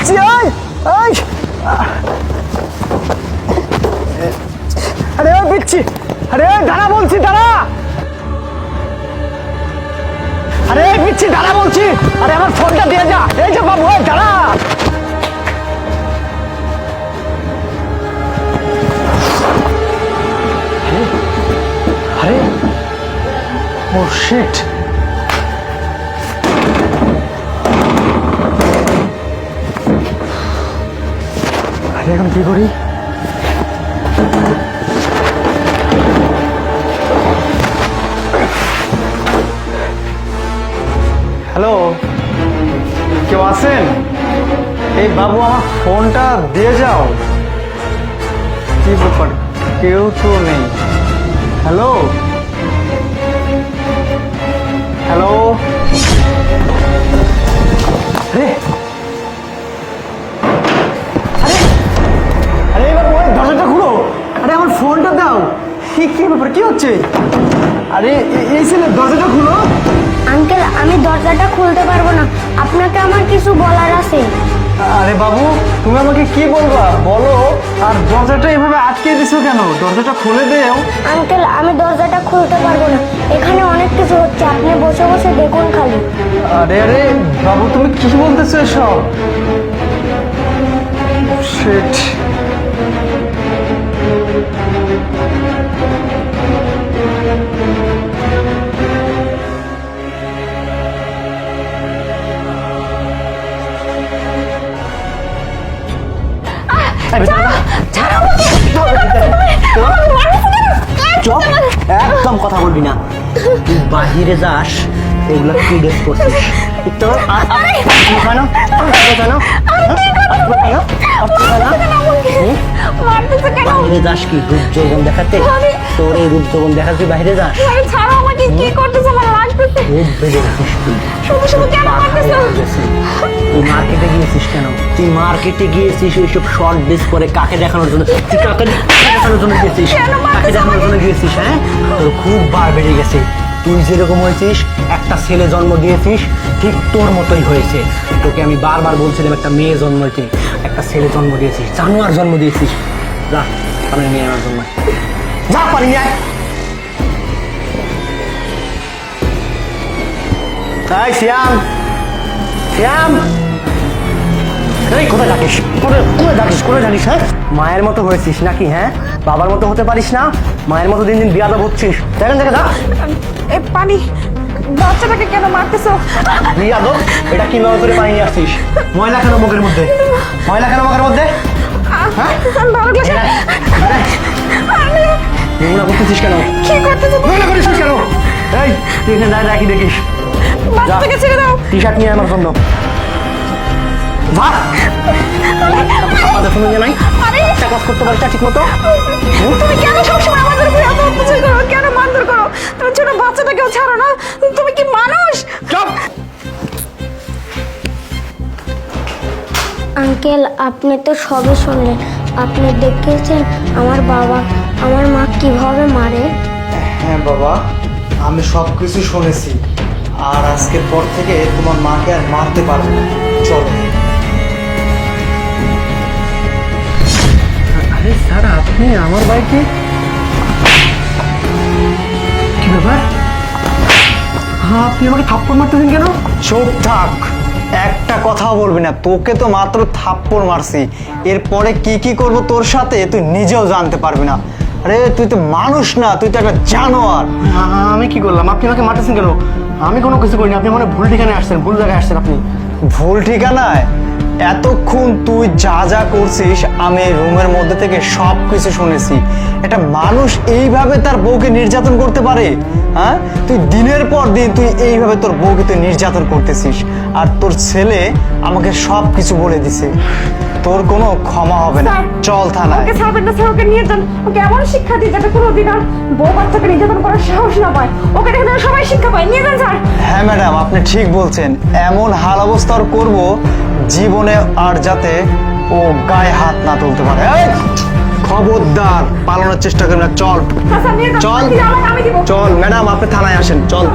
পিচ্ছি, এই এই আরে ওই পিচ্ছি, আরে ওই দাঁড়া বলছি, দাঁড়া। আরে এই পিচ্ছি দাঁড়া বলছি, আরে আমার ফোনটা দিয়ে যা। এই যে বাবু, ওই দাঁড়া। আরে ও শিট, আরে এখন কি করি? হ্যালো, কেউ আছেন? এই বাবু আমার ফোনটা দিয়ে যাও। কি ব্যাপার, কেউ তো নেই। হ্যালো হ্যালো, আরে আরে আরে বাবু, ওই দরজাটা খুলো। আরে আমার ফোনটা দাও। কি ব্যাপার, কি হচ্ছে? আরে এই ছেলে, দরজাটা খুলো। আঙ্কেল, আমি দরজাটা খুলতে পারবো না, আপনাকে আমার কিছু বলার আছে। আরে বাবু, তুমি আমাকে কি বলবা বলো। আর দরজাটা এভাবে আটকে দিছো কেন? দরজাটা খুলে দেও। আঙ্কেল, আমি দরজাটা খুলতে পারবো না, এখানে অনেক কিছু হচ্ছে, আপনি বসে বসে দেখুন খালি। আরে আরে বাবু, তুমি কি বলতেছো এসব? শিট। চুপ, একদম কথা বলবি না। তুই বাহিরে যাস, এগুলো কি ড্রেস করছিস? তোর বাহিরে যাস কি রূপ যৌবন দেখাতে? তোর এই রূপ যৌবন দেখা তুই বাহিরে যাস? খুব বেড়ে গেছিস তুই। তুই মার্কেটে গিয়েছিস কেন? তুই মার্কেটে গিয়েছিস ওইসব শর্ট ড্রেস পরে কাকে দেখানোর জন্য? তুই কাকে দেখানোর জন্য গিয়েছিস? কাকে দেখানোর জন্য গিয়েছিস? হ্যাঁ, তোর খুব বার বেড়ে গেছে। তুই যেরকম হয়েছিস, একটা ছেলে জন্ম দিয়েছিস, ঠিক তোর মতোই হয়েছে। তোকে আমি বারবার বলছিলাম একটা মেয়ে জন্ম দিতে, একটা ছেলে জন্ম দিয়েছিস, জানোয়ার জন্ম দিয়েছিস। যা পানি নিয়ে আনার জন্য, যা পানি নিয়ে আয়। এই শ্যাম, শ্যাম, এই কোথায় ডাকিস? কোথায় ডাকিস? কোথায় জানিস? হ্যাঁ, মায়ের মতো হয়েছিস নাকি? হ্যাঁ, বাবার মতো হতে পারিস না? মায়ের মতো দিন দিন বিয়াদব হচ্ছিস। দেখেন দেখে যা। এই পানি, বাচ্চাটাকে কেন মারতেছো? বিয়াদব, এটা কিভাবে করে পানি নিয়ে আসছিস? ময়লা কেন মুখের মধ্যে? ময়লা কেন মুখের মধ্যে? হ্যাঁ, বারো গ্লাসে নোংরা করতেছিস কেন? কি করতেছো? নোংরা করছিস কেন? এই তুই এখানে দাঁড়িয়ে রাখি দেখিস। বাচ্চাটাকে ছেড়ে দাও। টি শার্ট নিয়ে আমার জন্য যা। আমাদের সঙ্গে নাই একটা কাজ করতে পারিস না ঠিক মতো? তুমি কেন সবসময় আমাদের উপরে এত অত্যাচার করো? কেন মারধর করো? তুমি ছোট বাচ্চাটাকেও ছাড়ো না। তুমি কি মানুষ? চুপ। আঙ্কেল, আপনি তো সবই শুনলেন, আপনি দেখেছেন আমার বাবা আমার মা কিভাবে মারে। হ্যাঁ বাবা, আমি সব কিছু শুনেছি। আর আজকের পর থেকে তোমার মাকে আর মারতে পারবে না। চলো। আরে স্যার, আপনি আমার বাইকে কি ব্যাপার? হ্যাঁ, আপনি আমাকে থাপ্পড় মারতেছেন কেন? চুপ থাক, একটা কথাও বলবি না। তোকে তো মাত্র থাপ্পড় মারছি, এরপরে কি কি করব তোর সাথে তুই নিজেও জানতে পারবি না। আরে তুই তো মানুষ না, তুই তো একটা জানোয়ার। আমি কি করলাম? আপনি আমাকে মারতেছেন কেন? আমি কোনো কিছু করিনি। আপনি মানে ভুল ঠিকানায় আসছেন, ভুল জায়গায় আসছেন আপনি। ভুল ঠিকানায়? এতক্ষণ তুই যা যা করছিস আমি রুমের মধ্যে থেকে সব কিছু শুনেছি। একটা মানুষ এইভাবে তার বউকে নির্যাতন করতে পারে? হ্যাঁ, তুই দিনের পর দিন তুই এইভাবে তোর বউকে তুই নির্যাতন করতেছিস। আর তোর ছেলে আমাকে সব কিছু বলে দিছে। তোর কোনো ক্ষমা হবে না। চল থানায়। ওকে ছাড়বেন না স্যার, ওকে নিয়ে যান। ওকে এমন শিক্ষা দিই যাতে কোনোদিন আর বউ বাচ্চাকে নির্যাতন করার সাহস না পায়। ওকে দেখে যেন সবাই শিক্ষা পায়। নিয়ে যান স্যার। হ্যাঁ ম্যাডাম, আপনি ঠিক বলছেন। এমন হাল অবস্থা করব জীবনে আর যাতে ও গায়ে হাত না তুলতে পারে। এই, খবরদার পালানোর চেষ্টা করবেন না। চল আচ্ছা, নিয়ে যান। চল আমি দিব। চল ম্যাডাম, আপনি থানায় আসেন। চল।